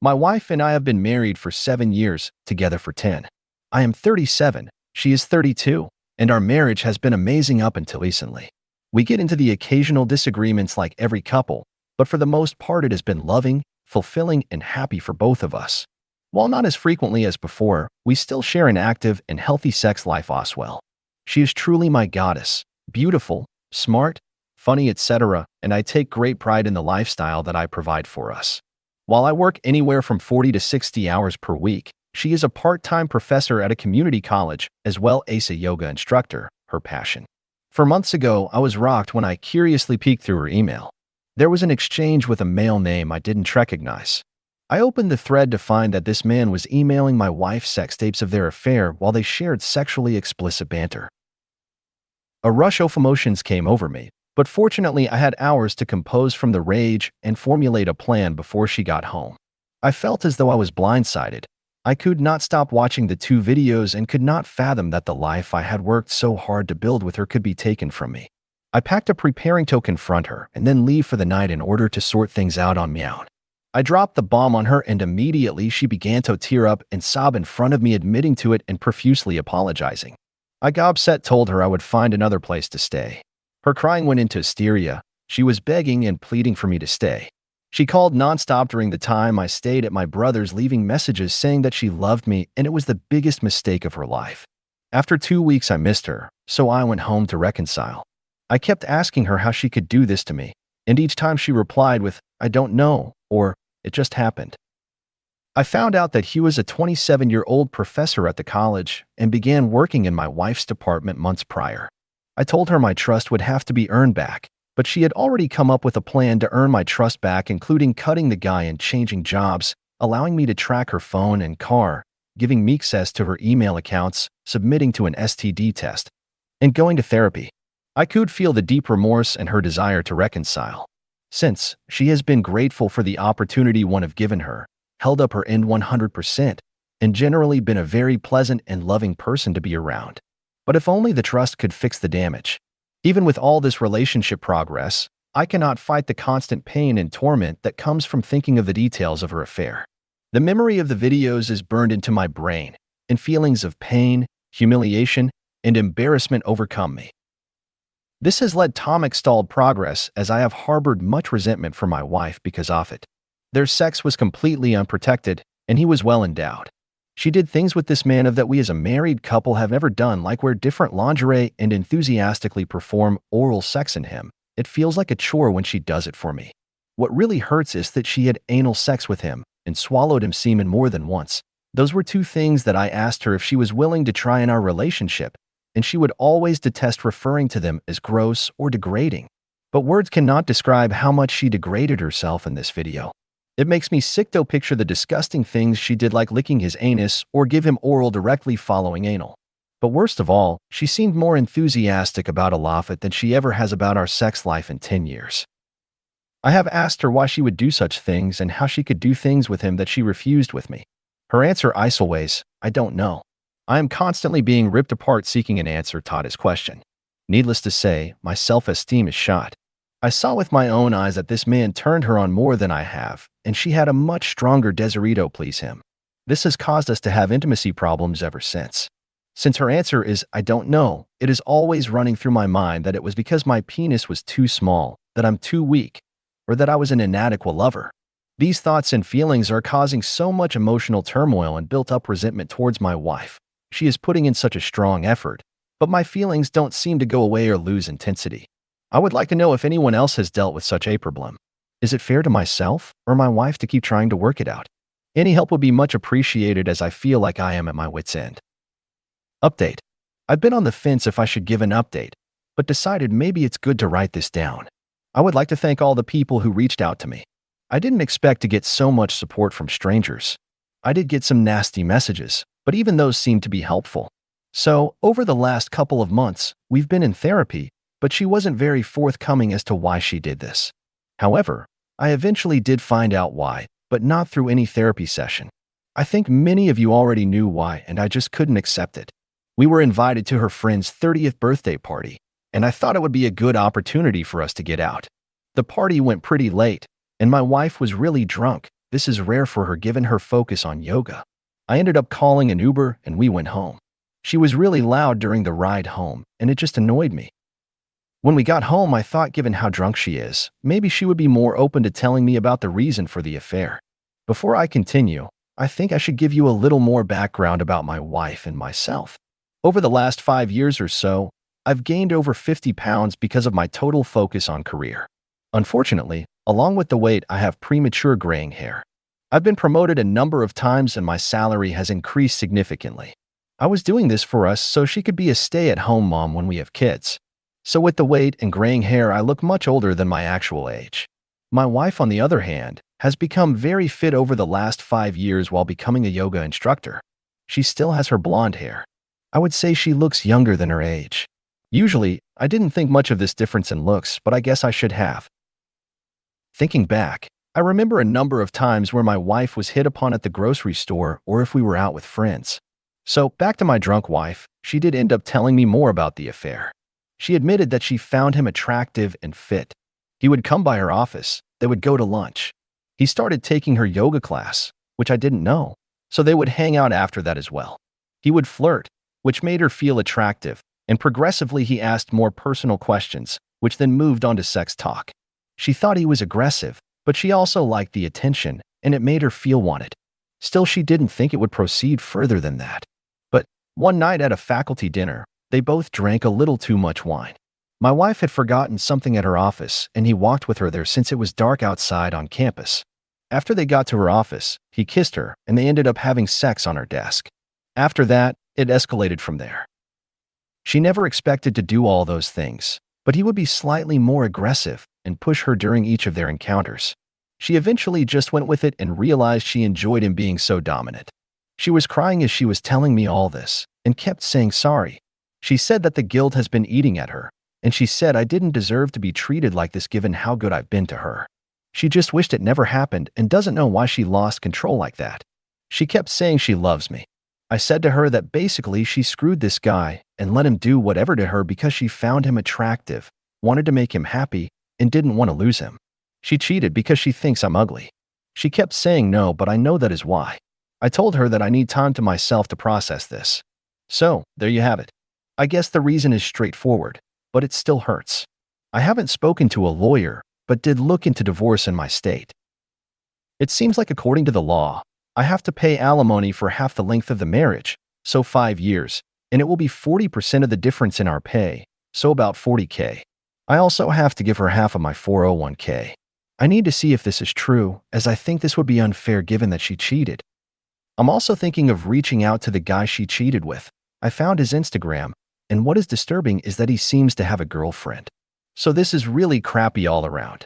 My wife and I have been married for 7 years, together for 10. I am 37, she is 32, and our marriage has been amazing up until recently. We get into the occasional disagreements like every couple, but for the most part it has been loving, fulfilling, and happy for both of us. While not as frequently as before, we still share an active and healthy sex life as well. She is truly my goddess, beautiful, smart, funny, etc., and I take great pride in the lifestyle that I provide for us. While I work anywhere from 40 to 60 hours per week, she is a part-time professor at a community college as well as a yoga instructor, her passion. For months ago, I was rocked when I curiously peeked through her email. There was an exchange with a male name I didn't recognize. I opened the thread to find that this man was emailing my wife sex tapes of their affair while they shared sexually explicit banter. A rush of emotions came over me, but fortunately I had hours to compose from the rage and formulate a plan before she got home. I felt as though I was blindsided. I could not stop watching the two videos and could not fathom that the life I had worked so hard to build with her could be taken from me. I packed up preparing to confront her and then leave for the night in order to sort things out on my own. I dropped the bomb on her and immediately she began to tear up and sob in front of me, admitting to it and profusely apologizing. I got upset, told her I would find another place to stay. Her crying went into hysteria. She was begging and pleading for me to stay. She called nonstop during the time I stayed at my brother's, leaving messages saying that she loved me and it was the biggest mistake of her life. After 2 weeks I missed her, so I went home to reconcile. I kept asking her how she could do this to me, and each time she replied with, "I don't know," or "It just happened." I found out that he was a 27-year-old professor at the college and began working in my wife's department months prior. I told her my trust would have to be earned back, but she had already come up with a plan to earn my trust back, including cutting the guy and changing jobs, allowing me to track her phone and car, giving me access to her email accounts, submitting to an STD test, and going to therapy. I could feel the deep remorse and her desire to reconcile. Since, she has been grateful for the opportunity one have given her, held up her end 100%, and generally been a very pleasant and loving person to be around. But if only the trust could fix the damage. Even with all this relationship progress, I cannot fight the constant pain and torment that comes from thinking of the details of her affair. The memory of the videos is burned into my brain, and feelings of pain, humiliation, and embarrassment overcome me. This has led to stalled progress as I have harbored much resentment for my wife because of it. Their sex was completely unprotected, and he was well endowed. She did things with this man that we as a married couple have never done, like wear different lingerie and enthusiastically perform oral sex in him. It feels like a chore when she does it for me. What really hurts is that she had anal sex with him and swallowed him semen more than once. Those were two things that I asked her if she was willing to try in our relationship, and she would always detest referring to them as gross or degrading. But words cannot describe how much she degraded herself in this video. It makes me sick to picture the disgusting things she did, like licking his anus or give him oral directly following anal. But worst of all, she seemed more enthusiastic about Alafat than she ever has about our sex life in 10 years. I have asked her why she would do such things and how she could do things with him that she refused with me. Her answer is always, "I don't know." I am constantly being ripped apart seeking an answer to his question. Needless to say, my self-esteem is shot. I saw with my own eyes that this man turned her on more than I have, and she had a much stronger desire to please him. This has caused us to have intimacy problems ever since. Since her answer is, "I don't know," it is always running through my mind that it was because my penis was too small, that I'm too weak, or that I was an inadequate lover. These thoughts and feelings are causing so much emotional turmoil and built-up resentment towards my wife. She is putting in such a strong effort, but my feelings don't seem to go away or lose intensity. I would like to know if anyone else has dealt with such a problem. Is it fair to myself or my wife to keep trying to work it out? Any help would be much appreciated, as I feel like I am at my wit's end. Update. I've been on the fence if I should give an update, but decided maybe it's good to write this down. I would like to thank all the people who reached out to me. I didn't expect to get so much support from strangers. I did get some nasty messages, but even those seemed to be helpful. So, over the last couple of months, we've been in therapy, but she wasn't very forthcoming as to why she did this. However, I eventually did find out why, but not through any therapy session. I think many of you already knew why, and I just couldn't accept it. We were invited to her friend's 30th birthday party, and I thought it would be a good opportunity for us to get out. The party went pretty late, and my wife was really drunk. This is rare for her given her focus on yoga. I ended up calling an Uber and we went home. She was really loud during the ride home, and it just annoyed me. When we got home, I thought given how drunk she is, maybe she would be more open to telling me about the reason for the affair. Before I continue, I think I should give you a little more background about my wife and myself. Over the last 5 years or so, I've gained over 50 pounds because of my total focus on career. Unfortunately, along with the weight, I have premature graying hair. I've been promoted a number of times and my salary has increased significantly. I was doing this for us so she could be a stay-at-home mom when we have kids. So with the weight and graying hair, I look much older than my actual age. My wife, on the other hand, has become very fit over the last 5 years while becoming a yoga instructor. She still has her blonde hair. I would say she looks younger than her age. Usually, I didn't think much of this difference in looks, but I guess I should have. Thinking back, I remember a number of times where my wife was hit upon at the grocery store or if we were out with friends. So, back to my drunk wife, she did end up telling me more about the affair. She admitted that she found him attractive and fit. He would come by her office, they would go to lunch. He started taking her yoga class, which I didn't know, so they would hang out after that as well. He would flirt, which made her feel attractive, and progressively he asked more personal questions, which then moved on to sex talk. She thought he was aggressive, but she also liked the attention, and it made her feel wanted. Still, she didn't think it would proceed further than that. But one night at a faculty dinner, they both drank a little too much wine. My wife had forgotten something at her office, and he walked with her there since it was dark outside on campus. After they got to her office, he kissed her, and they ended up having sex on her desk. After that, it escalated from there. She never expected to do all those things, but he would be slightly more aggressive and push her during each of their encounters. She eventually just went with it and realized she enjoyed him being so dominant. She was crying as she was telling me all this, and kept saying sorry. She said that the guilt has been eating at her, and she said I didn't deserve to be treated like this given how good I've been to her. She just wished it never happened and doesn't know why she lost control like that. She kept saying she loves me. I said to her that basically she screwed this guy and let him do whatever to her because she found him attractive, wanted to make him happy, and didn't want to lose him. She cheated because she thinks I'm ugly. She kept saying no, but I know that is why. I told her that I need time to myself to process this. So, there you have it. I guess the reason is straightforward, but it still hurts. I haven't spoken to a lawyer, but did look into divorce in my state. It seems like according to the law, I have to pay alimony for half the length of the marriage, so 5 years, and it will be 40% of the difference in our pay, so about $40K. I also have to give her half of my 401K. I need to see if this is true, as I think this would be unfair given that she cheated. I'm also thinking of reaching out to the guy she cheated with. I found his Instagram, and what is disturbing is that he seems to have a girlfriend. So this is really crappy all around.